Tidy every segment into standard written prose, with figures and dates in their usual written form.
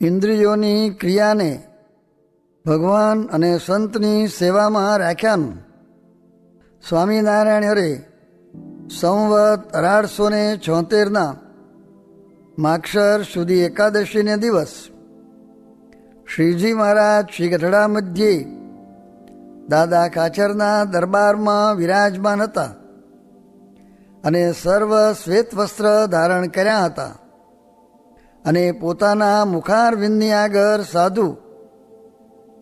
ઇન્દ્રિયોની ક્રિયાને ભગવાન અને સંતની સેવામાં રાખ્યાનું. સ્વામિનારાયણ હરે સંવત 1876 માગશર સુધી એકાદશીને દિવસ શ્રીજી મહારાજ શ્રી ગઢડા મધ્યે દાદા કાચરના દરબારમાં વિરાજમાન હતા અને સર્વ શ્વેત વસ્ત્ર ધારણ કર્યા હતા અને પોતાના મુખારવિંદની આગળ સાધુ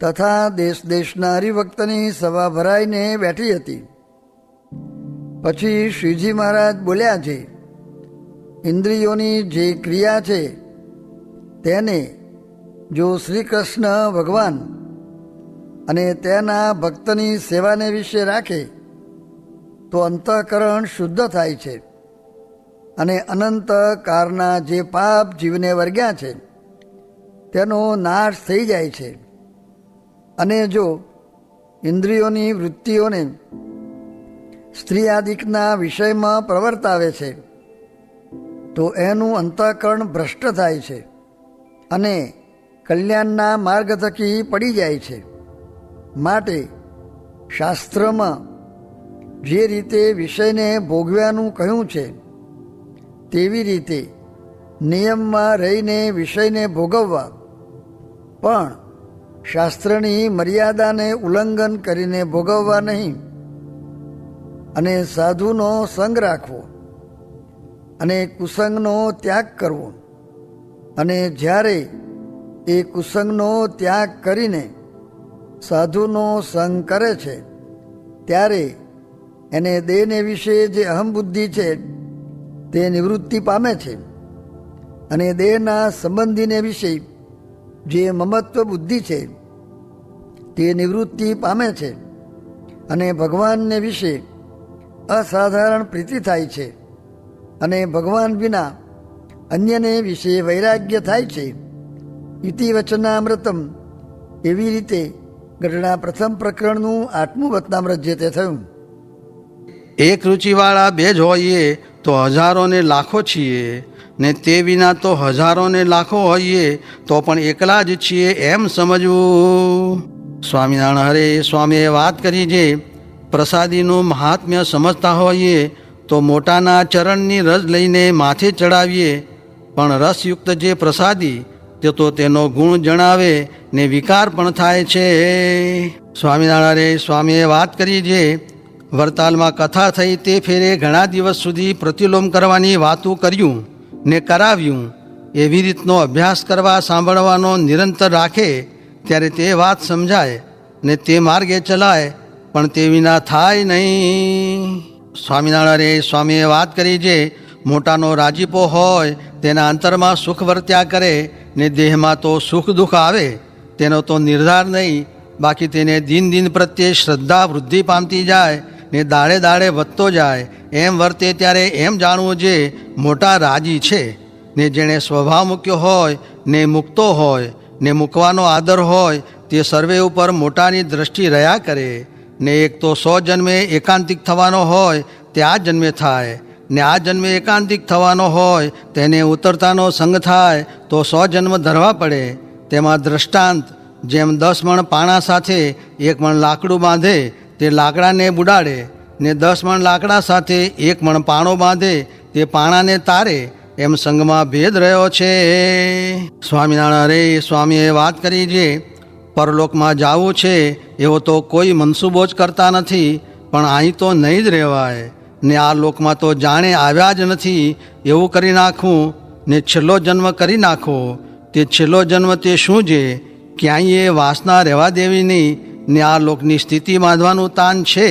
તથા દેશ દેશના હરિભક્તની સભા ભરાઈને બેઠી હતી. પછી શ્રીજી મહારાજ બોલ્યા છે, ઇન્દ્રિયોની જે ક્રિયા છે તેને જો શ્રી કૃષ્ણ ભગવાન અને તેના ભક્તની સેવાને વિશે રાખે તો અંતઃકરણ શુદ્ધ થાય છે અને અનંત કાળના જે પાપ જીવને વર્ગ્યા છે તેનો નાશ થઈ જાય છે. અને જો ઇન્દ્રિયોની વૃત્તિઓને સ્ત્રી આદિકના વિષયમાં પ્રવર્તાવે છે તો એનું અંતઃકરણ ભ્રષ્ટ થાય છે અને કલ્યાણના માર્ગ થકી પડી જાય છે. માટે શાસ્ત્રમાં જે રીતે વિષયને ભોગવ્યાનું કહ્યું છે તેવી રીતે નિયમમાં રહીને વિષયને ભોગવવા, પણ શાસ્ત્રની મર્યાદાને ઉલ્લંઘન કરીને ભોગવવા નહીં. અને સાધુનો સંગ રાખવો અને કુસંગનો ત્યાગ કરવો. અને જ્યારે એ કુસંગનો ત્યાગ કરીને સાધુનો સંગ કરે છે ત્યારે એને દેહને વિશે જે અહમબુદ્ધિ છે તે નિવૃત્તિ પામે છે અને દેહના સંબંધીને વિશે જે મમત્વ બુદ્ધિ છે તે નિવૃત્તિ પામે છે અને ભગવાનને વિશે અસાધારણ પ્રીતિ થાય છે અને ભગવાન વિના અન્યને વિશે વૈરાગ્ય થાય છે. ઇતિ વચનામૃતમ. એવી રીતે ગઢડા પ્રથમ પ્રકરણનું 8મું વચનામૃત જે તે થયું. એક રુચિવાળા બે જ હોઈએ તો હજારો ને લાખો છીએ, ને તે વિના તો હજારો ને લાખો હોઈએ તો પણ એકલા જ છીએ એમ સમજવું. સ્વામિનારાયણ હરે સ્વામીએ વાત કરી છે, પ્રસાદીનું મહાત્મ્ય સમજતા હોઈએ તો મોટાના ચરણની રસ લઈને માથે ચડાવીએ, પણ રસયુક્ત જે પ્રસાદી તે તો તેનો ગુણ જણાવે ને વિકાર પણ થાય છે. સ્વામિનારાયણ સ્વામીએ વાત કરી છે, વરતાલમાં કથા થઈ તે ફેરે ઘણા દિવસ સુધી પ્રતિલોમ કરવાની વાતું કર્યું ને કરાવ્યું. એવી રીતનો અભ્યાસ કરવા સાંભળવાનો નિરંતર રાખે ત્યારે તે વાત સમજાય ને તે માર્ગે ચલાય, પણ તે વિના થાય નહીં. સ્વામિનારાયણ સ્વામીએ વાત કરી છે, મોટાનો રાજીપો હોય તેના અંતરમાં સુખ વર્ત્યા કરે ને દેહમાં તો સુખ દુઃખ આવે તેનો તો નિર્ધાર નહીં. બાકી તેને દિન દિન પ્રત્યે શ્રદ્ધા વૃદ્ધિ પામતી જાય ને દાડે દાડે વધતો જાય. એમ વર્તે ત્યારે એમ જાણવું જે મોટા રાજી છે, ને જેણે સ્વભાવ મૂક્યો હોય ને મૂકતો હોય ને મૂકવાનો આદર હોય તે સર્વે ઉપર મોટાની દ્રષ્ટિ રહ્યા કરે. ને એક તો 100 જન્મે એકાંતિક થવાનો હોય તે આ જન્મે થાય, ને આ જન્મે એકાંતિક થવાનો હોય તેને ઉતરતાનો સંગ થાય તો 100 જન્મ ધરવા પડે. તેમાં દ્રષ્ટાંત જેમ 10 મણ પાણા સાથે 1 મણ લાકડું બાંધે તે લાકડાને બુડાડે, ને 10 મણ લાકડા સાથે 1 મણ પાણો બાંધે તે પાણાને તારે, એમ સંગમાં ભેદ રહ્યો છે. સ્વામિનારાયણ સ્વામીએ વાત કરી છે, પરલોકમાં જવું છે એવો તો કોઈ મનસૂબો જ કરતા નથી, પણ અહીં તો નહીં જ રહેવાય ને આ લોકમાં તો જાણે આવ્યા જ નથી એવું કરી નાખવું ને છેલ્લો જન્મ કરી નાખો. તે છેલ્લો જન્મ તે શું છે? ક્યાંય એ વાસના રહેવા દેવી નહીં ને આ લોકની સ્થિતિ બાંધવાનું તાન છે,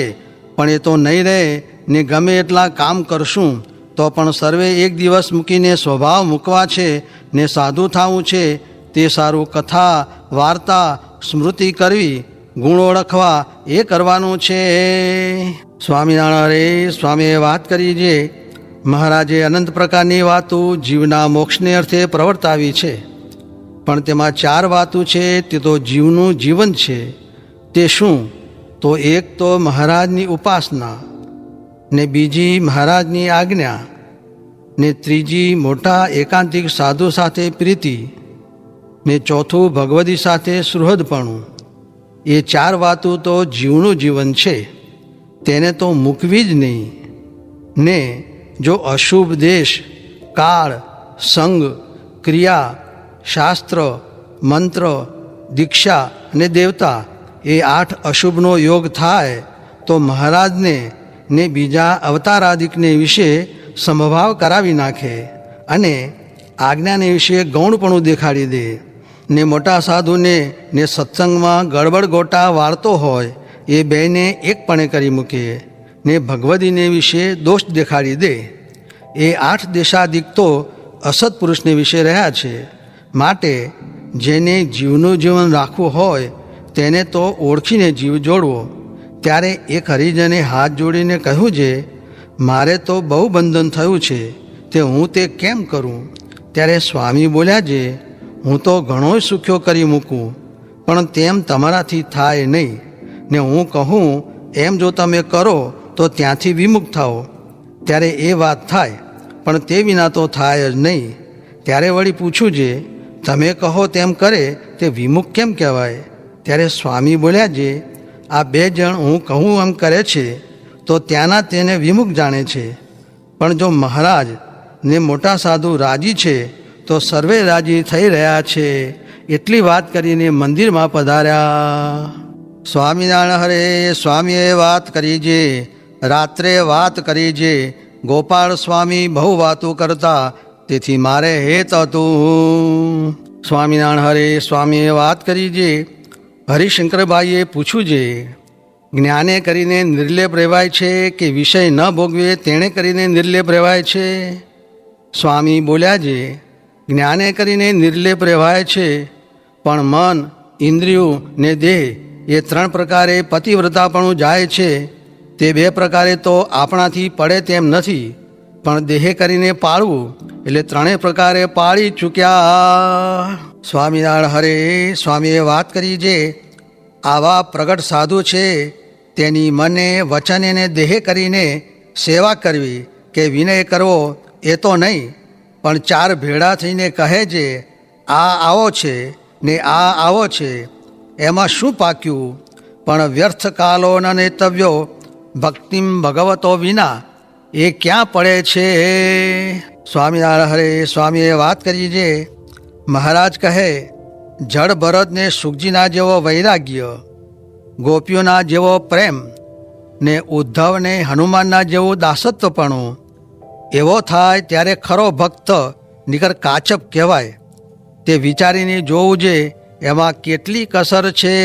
પણ એ તો નહીં રહે ને ગમે એટલા કામ કરશું તો પણ સર્વે એક દિવસ મૂકીને સ્વભાવ મૂકવા છે ને સાધુ થવું છે. તે સારું કથા વાર્તા સ્મૃતિ કરવી, ગુણ ઓળખવા એ કરવાનું છે. સ્વામિનારાયણ સ્વામીએ વાત કરી છે, મહારાજે અનંત પ્રકારની વાતો જીવના મોક્ષને અર્થે પ્રવર્તાવી છે, પણ તેમાં 4 વાતો છે તે તો જીવનું જીવન છે. તે શું? તો એક તો મહારાજની ઉપાસના, ને બીજી મહારાજની આજ્ઞા, ને ત્રીજી મોટા એકાંતિક સાધુ સાથે પ્રીતિ, ને ચોથું ભગવદી સાથે સુહૃદપણું. એ ચાર વાતો તો જીવનું જીવન છે, તેને તો મૂકવી જ નહીં. ને જો અશુભ દેશ, કાળ, સંગ, ક્રિયા, શાસ્ત્ર, મંત્ર, દીક્ષા અને દેવતા એ 8 અશુભનો યોગ થાય તો મહારાજને ને બીજા અવતારાદિકને વિશે સમભાવ કરાવી નાખે અને આજ્ઞાને વિશે ગૌણપણું દેખાડી દે. ને મોટા સાધુને ને સત્સંગમાં ગડબડ ગોટા વાળતો હોય એ બેને એકપણે કરી મૂકે ને ભગવદીને વિશે દોષ દેખાડી દે. એ 8 દેશાદિક તો અસત્પુરુષને વિશે રહ્યા છે. માટે જેને જીવનું જીવન રાખવું હોય તેને તો ઓળખીને જીવ જોડવો. ત્યારે એક હરિજને હાથ જોડીને કહ્યું છે, મારે તો બહુ બંધન થયું છે, તે હું તે કેમ કરું? ત્યારે સ્વામી બોલ્યા છે, હું તો ઘણોય સુખ્યો કરી મૂકું, પણ તેમ તમારાથી થાય નહીં. ને હું કહું એમ જો તમે કરો તો ત્યાંથી વિમુખ થાઓ. ત્યારે એ વાત થાય, પણ તે વિના તો થાય જ નહીં. ત્યારે વળી પૂછ્યું છે, તમે કહો તેમ કરે તે વિમુખ કેમ કહેવાય? ત્યારે સ્વામી બોલ્યા છે, આ 2 જણ હું કહું એમ કરે છે તો ત્યાંના તેને વિમુખ જાણે છે. પણ જો મહારાજ ને મોટા સાધુ રાજી છે તો સર્વે રાજી થઈ રહ્યા છે. એટલી વાત કરીને મંદિરમાં પધાર્યા. સ્વામિનારાયણ હરે. સ્વામીએ વાત કરી છે, રાત્રે વાત કરી છે. ગોપાળ સ્વામી બહુ વાતો કરતા, તેથી મારે હેત હતું. સ્વામિનારાયણ હરે. સ્વામીએ વાત કરી છે, હરિશંકરભાઈએ પૂછ્યું છે, જ્ઞાને કરીને નિર્લેપ રહેવાય છે કે વિષય ન ભોગવે તેણે કરીને નિર્લેપ રહેવાય છે? સ્વામી બોલ્યા છે, જ્ઞાને કરીને નિર્લેપ રહેવાય છે, પણ મન, ઇન્દ્રિયો ને દેહ એ 3 પ્રકારે પતિવ્રતાપણું જાય છે. તે 2 પ્રકારે તો આપણાથી પડે તેમ નથી, પણ દેહે કરીને પાળવું એટલે 3 પ્રકારે પાળી ચૂક્યા. સ્વામિનારાયણ હરે. સ્વામીએ વાત કરી છે, આવા પ્રગટ સાધુ છે તેની મને, વચને ને દેહે કરીને સેવા કરવી કે વિનય કરવો એ તો નહીં, પણ 4 ભેળા થઈને કહે છે, આ આવો છે ને આ આવો છે, એમાં શું પાક્યું? પણ વ્યર્થ કાલો ન નેતવ્યો ભક્તિમ ભગવતો વિના એ ક્યાં પડે છે? સ્વામિનારાયણ હરે. સ્વામીએ વાત કરી છે, મહારાજ કહે, જળ ભરતને સુખજીના જેવો વૈરાગ્ય, ગોપીઓના જેવો પ્રેમ ને ઉદ્ધવને હનુમાનના જેવું દાસત્વપણું એવો થાય ત્યારે ખરો ભક્ત નિકર કાચપ કહેવાય. તે વિચારીને જોવું છે એમાં કેટલી કસર છે.